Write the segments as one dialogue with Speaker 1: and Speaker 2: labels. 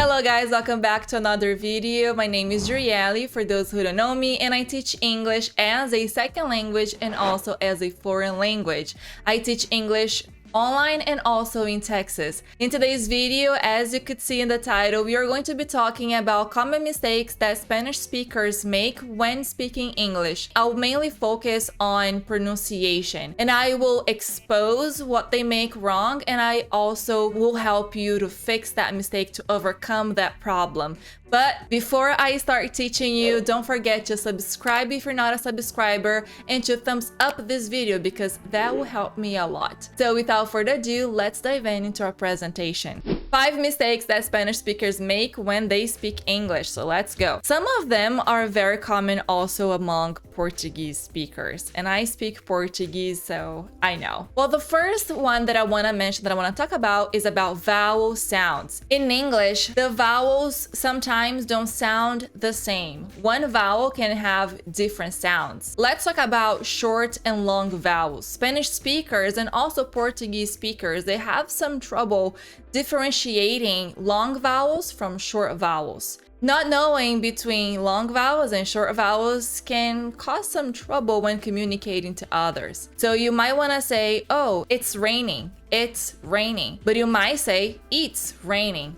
Speaker 1: Hello guys, welcome back to another video. My name is Drielle, for those who don't know me, and I teach English as a second language and also as a foreign language. I teach English online and also in Texas. In today's video, as you could see in the title, we are going to be talking about common mistakes that Spanish speakers make when speaking English. I'll mainly focus on pronunciation, and I will expose what they make wrong, and I also will help you to fix that mistake, to overcome that problem. But before I start teaching you, don't forget to subscribe if you're not a subscriber, and to thumbs up this video because that will help me a lot. So without further ado, let's dive into our presentation. 5 mistakes that Spanish speakers make when they speak English. So let's go. Some of them are very common also among Portuguese speakers, and I speak Portuguese, so I know. Well, the first one that I want to mention, that I want to talk about, is about vowel sounds. In English, the vowels sometimes don't sound the same. One vowel can have different sounds. Let's talk about short and long vowels. Spanish speakers and also Portuguese speakers, they have some trouble differentiating long vowels from short vowels. Not knowing between long vowels and short vowels can cause some trouble when communicating to others. So you might want to say, oh, it's raining, but you might say, it's raining.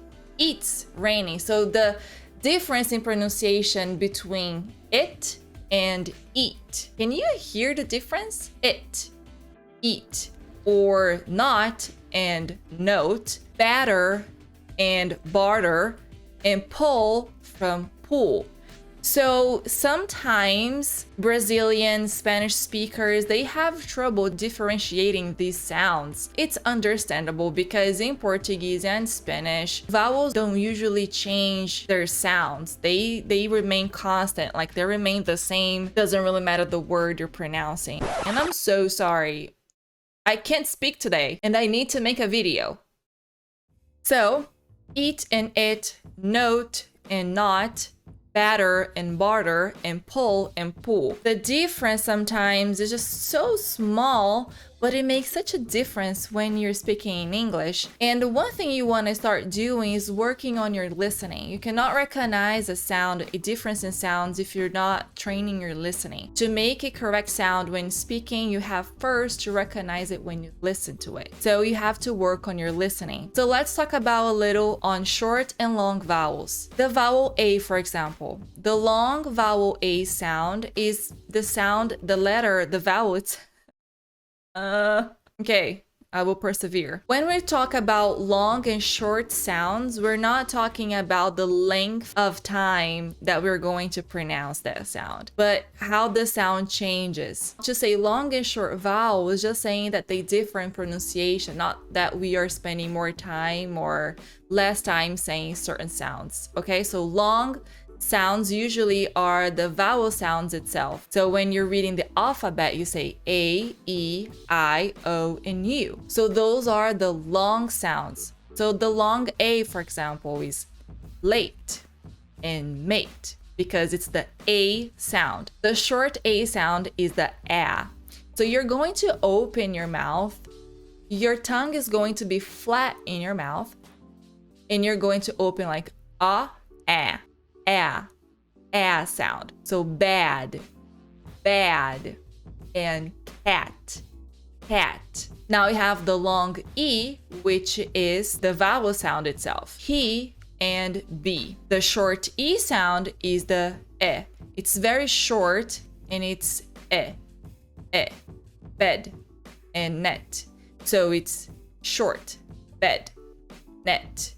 Speaker 1: So the difference in pronunciation between it and eat. Can you hear the difference? It, eat, or not and note, batter and barter, and pull from pull. So sometimes Brazilian Spanish speakers, they have trouble differentiating these sounds. It's understandable because in Portuguese and Spanish, vowels don't usually change their sounds. They remain constant, like they remain the same. Doesn't really matter the word you're pronouncing. And I'm so sorry. I can't speak today and I need to make a video. So, eat and it, note and not, batter and barter, and pull and pull. The difference sometimes is just so small, but it makes such a difference when you're speaking in English. And one thing you want to start doing is working on your listening. You cannot recognize a difference in sounds if you're not training your listening. To make a correct sound when speaking, you have first to recognize it when you listen to it. So you have to work on your listening. So let's talk about a little on short and long vowels. The vowel A, for example. The long vowel A sound is the sound, the letter, the vowel, it's okay, I will persevere. When we talk about long and short sounds, we're not talking about the length of time that we're going to pronounce that sound, but how the sound changes. To say long and short vowel is just saying that they differ in pronunciation, not that we are spending more time or less time saying certain sounds. Okay, so long sounds usually are the vowel sounds itself. So when you're reading the alphabet, you say A, E, I, O, and U. So those are the long sounds. So the long A, for example, is late and mate because it's the A sound. The short A sound is the A. So you're going to open your mouth. Your tongue is going to be flat in your mouth, and you're going to open like ah, sound. So bad, and cat. Now we have the long E, which is the vowel sound itself. He and B. The short E sound is the E. It's very short and it's E. Bed and net. So it's short, bed, net,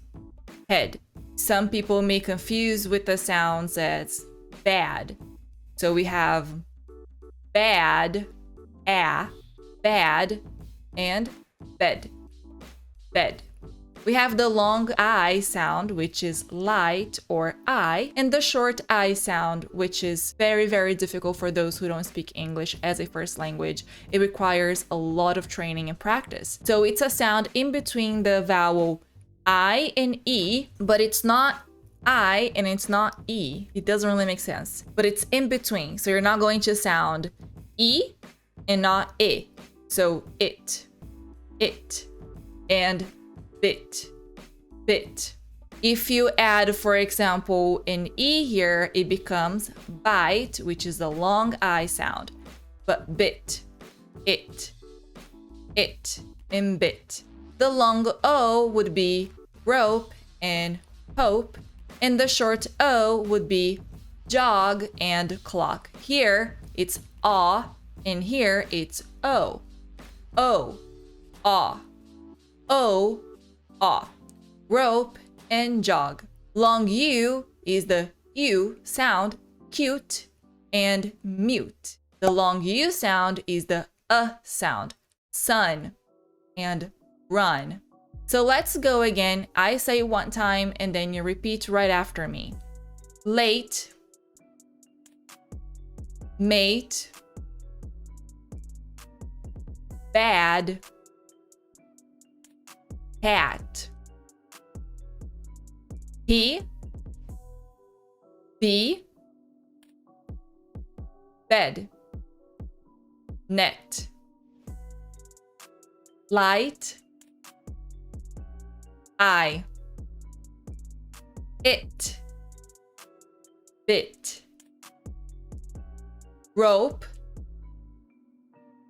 Speaker 1: head. Some people may confuse with the sounds as bad. So we have bad, bad, and bed. We have the long I sound, which is light or I, and the short I sound, which is very, very difficult for those who don't speak English as a first language. It requires a lot of training and practice. So it's a sound in between the vowel I and E, but it's not I and it's not E. It doesn't really make sense, but it's in between. So you're not going to sound E and not I. So it, and bit, If you add, for example, an E here, it becomes bite, which is the long I sound. But bit, it, and bit. The long O would be rope and hope, and the short O would be jog and clock. Here it's aw, and here it's O. O, aw, O, aw. Rope and jog. Long U is the U sound, cute and mute. The long U sound is the sound, sun and run. So let's go again. I say one time and then you repeat right after me. Late, mate, bad, cat. He, be, bed, net, light, I, it, bit, rope,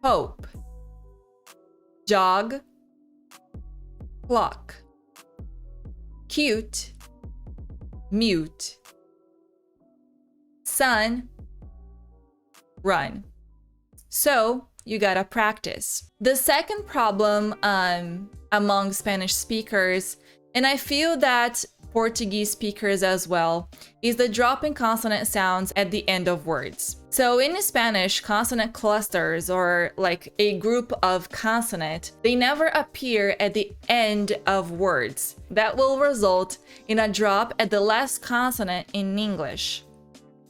Speaker 1: hope, jog, clock, cute, mute, sun, run. So you gotta practice. The second problem among Spanish speakers, and I feel that Portuguese speakers as well, is the drop in consonant sounds at the end of words. So in Spanish, consonant clusters, or like a group of consonant, they never appear at the end of words. That will result in a drop at the last consonant in English.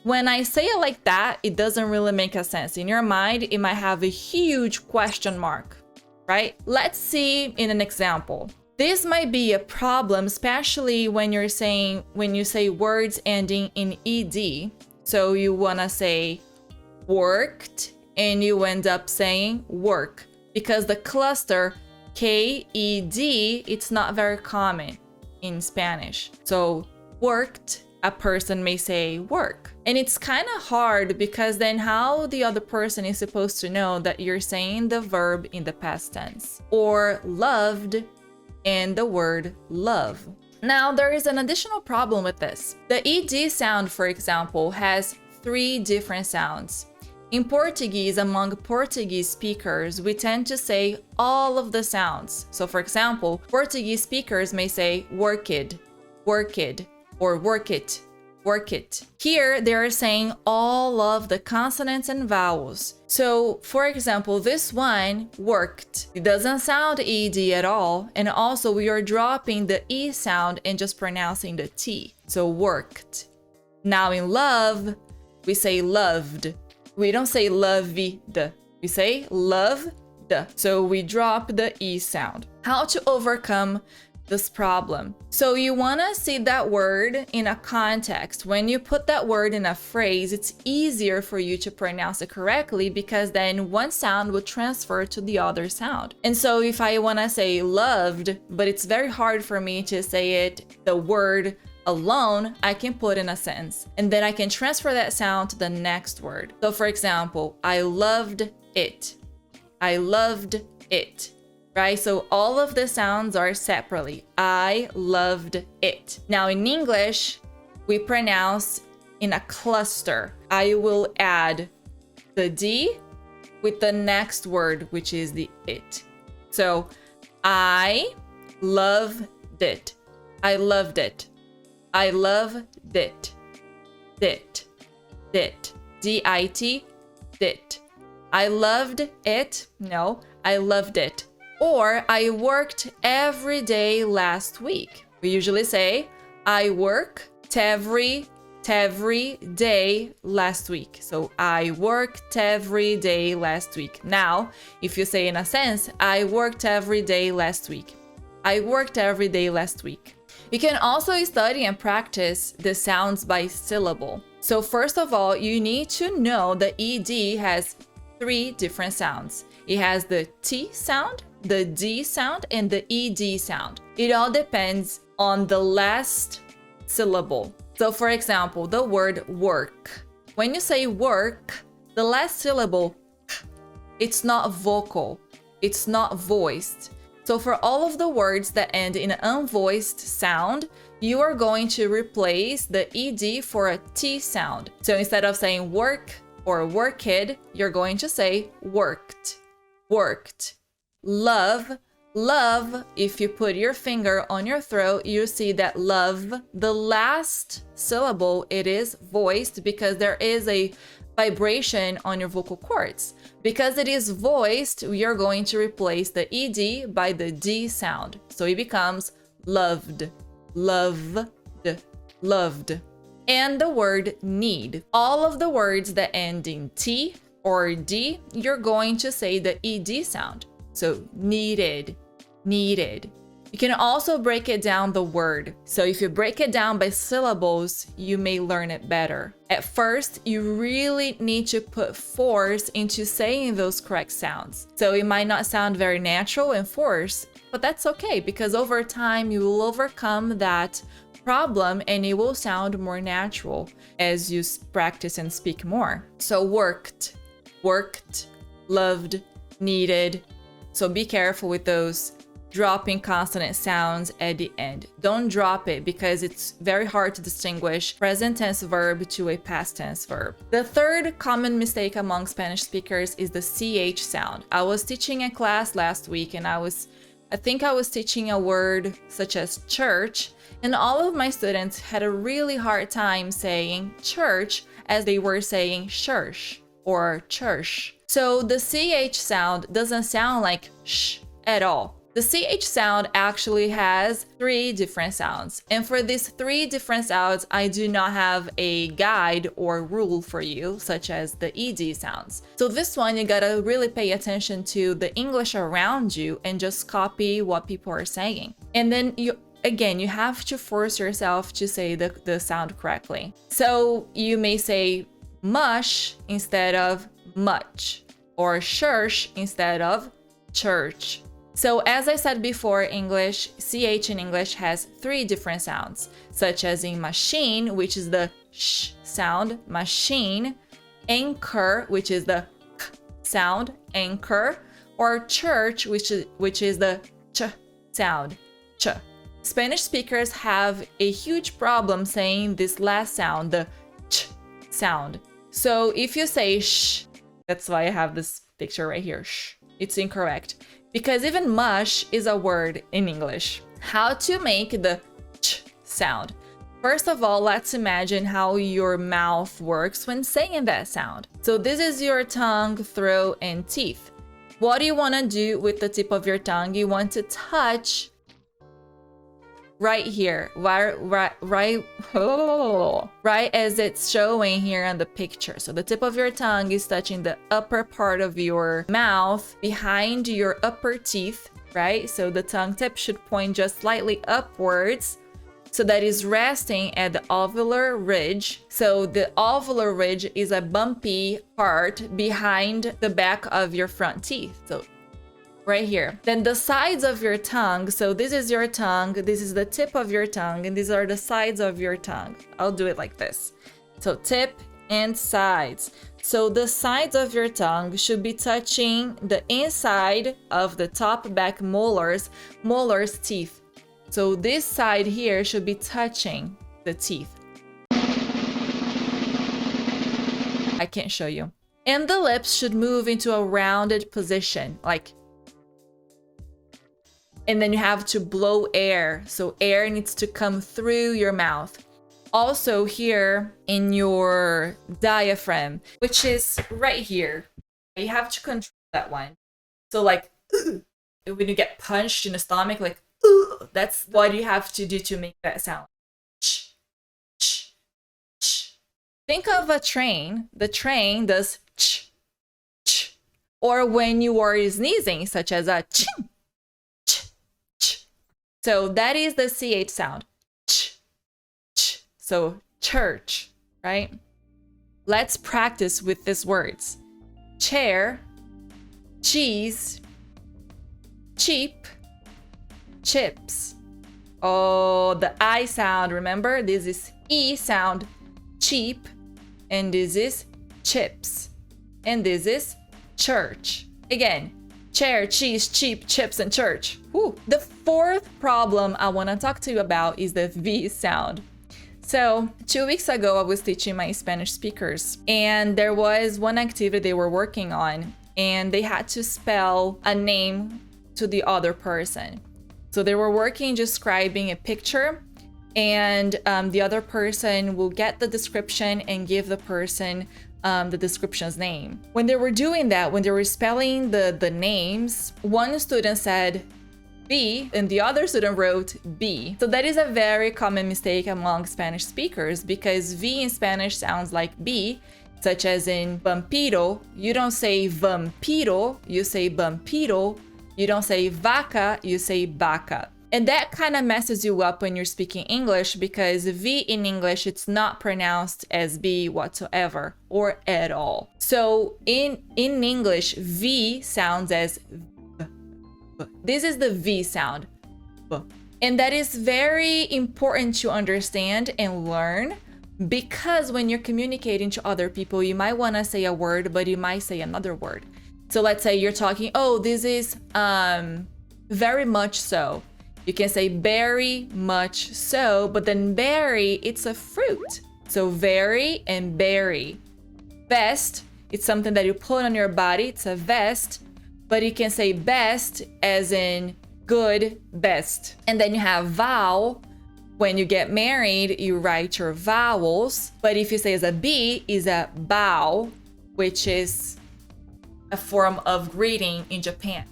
Speaker 1: When I say it like that, it doesn't really make a sense. In your mind, it might have a huge question mark, right? Let's see in an example. This might be a problem, especially when you say words ending in ed. So you wanna say worked and you end up saying work, because the cluster KED, it's not very common in Spanish. So worked, a person may say work. And it's kind of hard because then how the other person is supposed to know that you're saying the verb in the past tense? Or loved and the word love. Now, there is an additional problem with this. The ed sound, for example, has 3 different sounds. In Portuguese, among Portuguese speakers, we tend to say all of the sounds. So for example, Portuguese speakers may say worked, worked, or work it, work it. Here, they are saying all of the consonants and vowels. So, for example, this one, worked. It doesn't sound ed at all, and also we are dropping the e sound and just pronouncing the t. So, worked. Now in love, we say loved. We don't say loved, we say loved. So we drop the e sound. How to overcome this problem? So you want to see that word in a context. When you put that word in a phrase, it's easier for you to pronounce it correctly, because then one sound will transfer to the other sound. And so if I want to say loved, but it's very hard for me to say it, the word alone, I can put in a sentence, and then I can transfer that sound to the next word. So for example, I loved it. I loved it. Right? So all of the sounds are separately. I loved it. Now in English, we pronounce in a cluster. I will add the D with the next word, which is the it. So I loved it. I loved it. I loved it. Dit. Dit. D-I-T. Dit. I loved it. No, I loved it. Or I worked every day last week. We usually say, I worked every day last week. So I worked every day last week. Now, if you say in a sentence, I worked every day last week. I worked every day last week. You can also study and practice the sounds by syllable. So first of all, you need to know the ed has 3 different sounds. It has the T sound, the D sound and the ED sound. It all depends on the last syllable. So for example, the word work. When you say work, the last syllable, it's not vocal, it's not voiced. So for all of the words that end in an unvoiced sound, you are going to replace the ED for a T sound. So instead of saying work or worked, you're going to say worked, worked. Love, love, if you put your finger on your throat, you see that love, the last syllable, it is voiced because there is a vibration on your vocal cords. Because it is voiced, we are going to replace the ED by the D sound. So it becomes loved, loved, loved. And the word need. All of the words that end in T or D, you're going to say the ED sound. So needed, needed. You can also break it down the word. So if you break it down by syllables, you may learn it better. At first, you really need to put force into saying those correct sounds. So it might not sound very natural and forced, but that's okay because over time you will overcome that problem and it will sound more natural as you practice and speak more. So worked, worked, loved, needed. So be careful with those dropping consonant sounds at the end. Don't drop it because it's very hard to distinguish present tense verb to a past tense verb. The third common mistake among Spanish speakers is the CH sound. I was teaching a class last week and I think I was teaching a word such as church, and all of my students had a really hard time saying church as they were saying church or church. So the CH sound doesn't sound like sh at all. The CH sound actually has 3 different sounds. And for these 3 different sounds, I do not have a guide or rule for you, such as the ED sounds. So this one, you gotta really pay attention to the English around you and just copy what people are saying. And then you have to force yourself to say the sound correctly. So you may say mush instead of much, or church instead of church. So as I said before, CH in English has 3 different sounds, such as in machine, which is the sh sound, machine, anchor, which is the k sound, anchor, or church, which is the ch sound, ch. Spanish speakers have a huge problem saying this last sound, the ch sound. So if you say sh, that's why I have this picture right here, sh, it's incorrect. Because even mush is a word in English. How to make the ch sound? First of all, let's imagine how your mouth works when saying that sound. So this is your tongue, throat, and teeth. What do you want to do with the tip of your tongue? You want to touch right here, right as it's showing here on the picture. So the tip of your tongue is touching the upper part of your mouth behind your upper teeth, right? So the tongue tip should point just slightly upwards. So that is resting at the alveolar ridge. So the alveolar ridge is a bumpy part behind the back of your front teeth. So right here. Then the sides of your tongue. So this is your tongue. This is the tip of your tongue. And these are the sides of your tongue. I'll do it like this. So tip and sides. So the sides of your tongue should be touching the inside of the top back molars teeth. So this side here should be touching the teeth. I can't show you. And the lips should move into a rounded position, like. And then you have to blow air. So air needs to come through your mouth. Also here in your diaphragm, which is right here. You have to control that one. So like, when you get punched in the stomach, like, that's what you have to do to make that sound. Ch, ch, ch. Think of a train. The train does ch, ch. Or when you are sneezing, such as a ching. So that is the CH sound. Ch, ch. So church, right? Let's practice with these words. Chair, cheese, cheap, chips. Oh, the I sound, remember? This is E sound, cheap, and this is chips. And this is church. Again, chair, cheese, cheap, chips, and church. Whew. The fourth problem I want to talk to you about is the V sound. So 2 weeks ago, I was teaching my Spanish speakers, and there was one activity they were working on, and they had to spell a name to the other person. So they were working describing a picture, and the other person will get the description and give the person the description's name. When they were doing that, when they were spelling the names, one student said B and the other student wrote B. So that is a very common mistake among Spanish speakers because V in Spanish sounds like B, such as in vampiro. You don't say vampiro, you say vampiro. You don't say vaca, you say vaca. And that kind of messes you up when you're speaking English because V in English, it's not pronounced as B whatsoever or at all. So in English, V sounds as V. This is the V sound. And that is very important to understand and learn because when you're communicating to other people, you might want to say a word, but you might say another word. So let's say you're talking, oh, this is very much so. You can say very much so, but then berry, it's a fruit. So very and berry. Vest, it's something that you put on your body. It's a vest, but you can say best as in good, best. And then you have vow. When you get married, you write your vowels. But if you say as a B, is a bow, which is a form of greeting in Japan.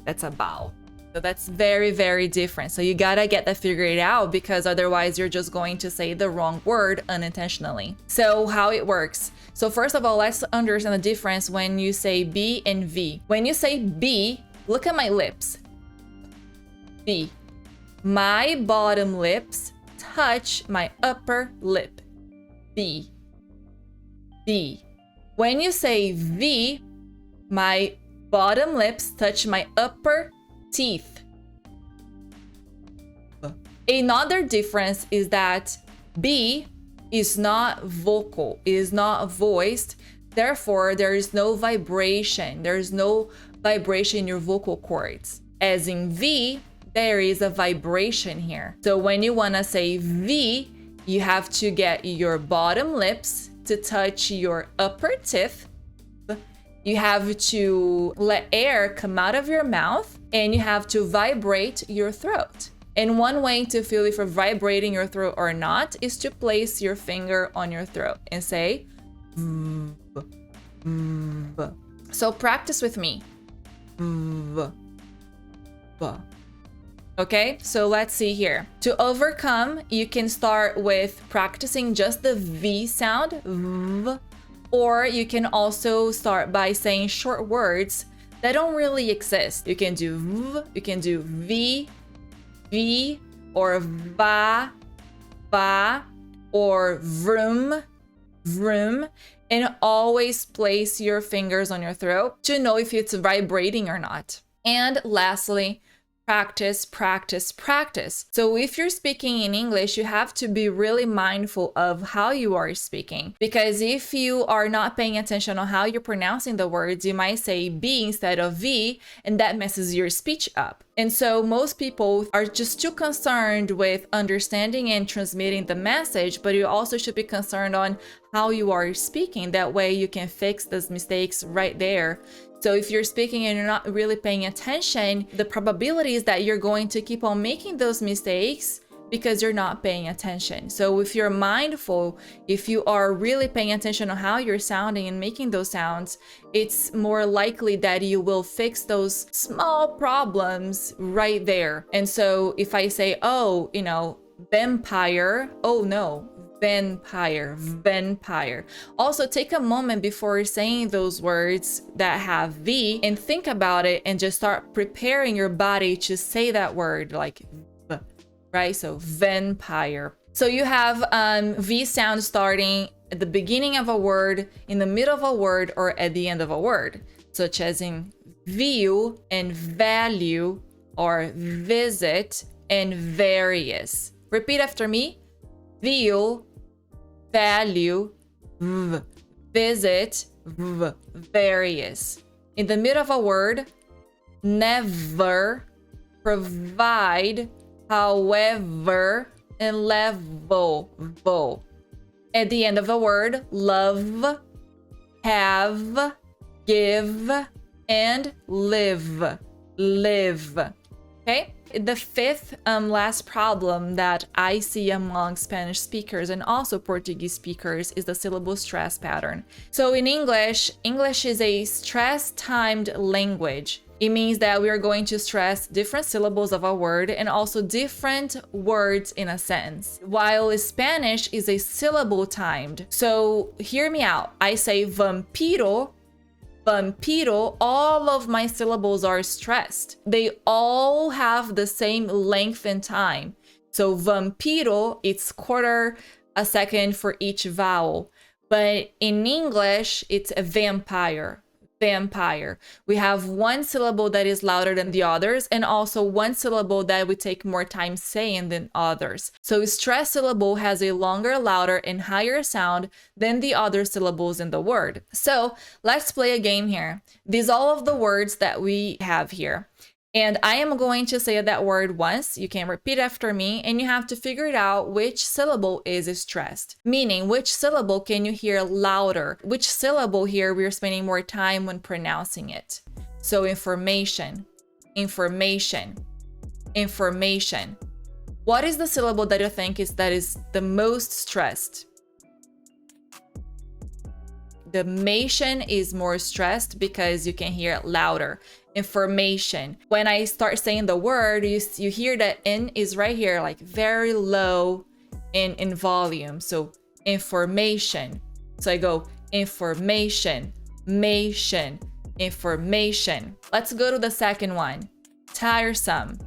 Speaker 1: That's a bow. So that's very, very different. So you gotta get that figured out because otherwise you're just going to say the wrong word unintentionally. So how it works. So first of all, let's understand the difference when you say B and V. When you say B, look at my lips. B. My bottom lips touch my upper lip. B. B. When you say V, my bottom lips touch my upper teeth. Another difference is that B is not vocal, it is not voiced. Therefore, there is no vibration. There is no vibration in your vocal cords. As in V, there is a vibration here. So when you want to say V, you have to get your bottom lips to touch your upper teeth. You have to let air come out of your mouth and you have to vibrate your throat. And one way to feel if you're vibrating your throat or not is to place your finger on your throat and say V, V. So practice with me. V, V. Okay, so let's see here. To overcome, you can start with practicing just the V sound, V. Or you can also start by saying short words that don't really exist. You can do V, you can do V, V, or va, va, or vroom, vroom, and always place your fingers on your throat to know if it's vibrating or not. And lastly, practice, practice, practice. So if you're speaking in English, you have to be really mindful of how you are speaking. Because if you are not paying attention on how you're pronouncing the words, you might say B instead of V, and that messes your speech up. And so most people are just too concerned with understanding and transmitting the message, but you also should be concerned on how you are speaking. That way you can fix those mistakes right there. So if you're speaking and you're not really paying attention, the probability is that you're going to keep on making those mistakes because you're not paying attention. So if you're mindful, if you are really paying attention on how you're sounding and making those sounds, it's more likely that you will fix those small problems right there. And so if I say, oh, you know, vampire, oh no, vampire, vampire. Also take a moment before saying those words that have V and think about it and just start preparing your body to say that word like V, right? So vampire. So you have V sound starting at the beginning of a word, in the middle of a word, or at the end of a word, such as in view and value, or visit and various. Repeat after me. View, value, visit, various. In the middle of a word, never, provide, however, and level. At the end of a word, love, have, give, and live. Okay? The fifth last problem that I see among Spanish speakers and also Portuguese speakers is the syllable stress pattern. So in English is a stress-timed language. It means that we are going to stress different syllables of a word and also different words in a sentence. While Spanish is a syllable timed. So hear me out. I say vampiro, all of my syllables are stressed. They all have the same length and time. So vampiro, it's quarter a second for each vowel. But in English, it's a vampire. We have one syllable that is louder than the others, and also one syllable that we take more time saying than others. So stress syllable has a longer, louder, and higher sound than the other syllables in the word. So let's play a game here. These are all of the words that we have here. And I am going to say that word once. You can repeat after me, and you have to figure it out which syllable is stressed. Meaning, which syllable can you hear louder? Which syllable here we're spending more time when pronouncing it? So information. What is the syllable that you think is the most stressed? The mation is more stressed because you can hear it louder. Information. When I start saying the word, you hear that N is right here, like very low in volume. So information. So I go information. Let's go to the second one. Tiresome.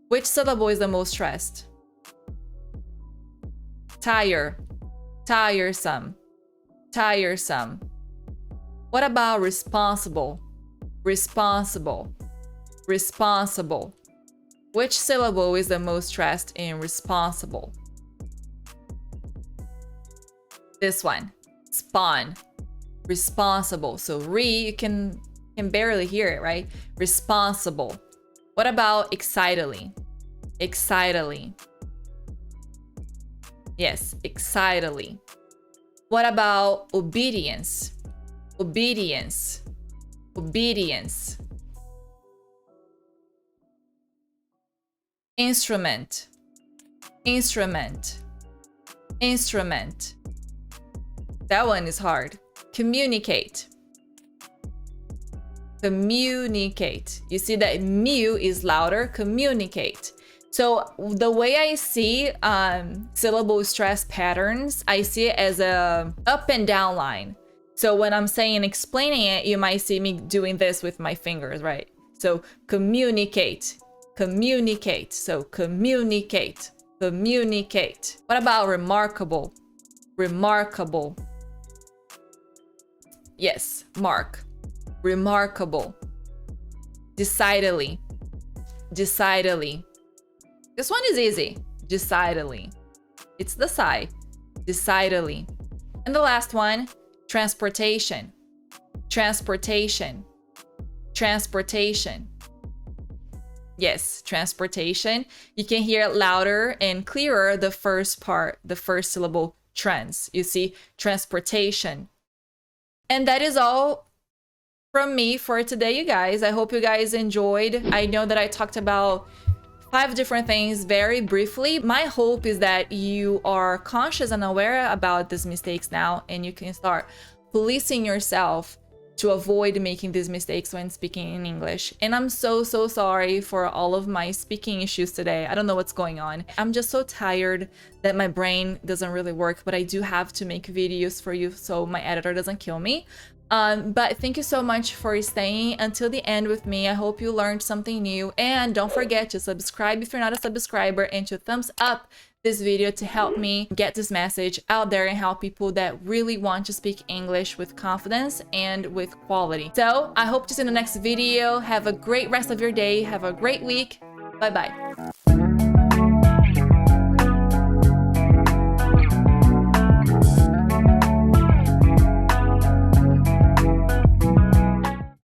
Speaker 1: Which syllable is the most stressed? Tiresome. What about responsible? Which syllable is the most stressed in responsible? This one. Spawn. Responsible. So you can barely hear it, right? Responsible. What about excitedly? Yes, excitedly. What about obedience? Instrument. That one is hard. Communicate. You see that mu is louder. Communicate. So the way I see syllable stress patterns, I see it as a up and down line. So when I'm explaining it, you might see me doing this with my fingers, right? So communicate. So communicate. What about remarkable? Yes, mark. Remarkable. Decidedly. This one is easy. Decidedly. It's the sigh. Decidedly. And the last one, transportation. Yes, transportation. You can hear it louder and clearer the first part, the first syllable, trans. You see, transportation. And that is all from me for today, you guys. I hope you guys enjoyed. I know that I talked about 5 different things very briefly. My hope is that you are conscious and aware about these mistakes now, and you can start policing yourself to avoid making these mistakes when speaking in English. And I'm so sorry for all of my speaking issues today. I don't know what's going on. I'm just so tired that my brain doesn't really work, but I do have to make videos for you so my editor doesn't kill me. But thank you so much for staying until the end with me. I hope you learned something new, and don't forget to subscribe if you're not a subscriber, and to thumbs up this video to help me get this message out there and help people that really want to speak English with confidence and with quality. So I hope to see you in the next video. Have a great rest of your day. Have a great week. Bye bye.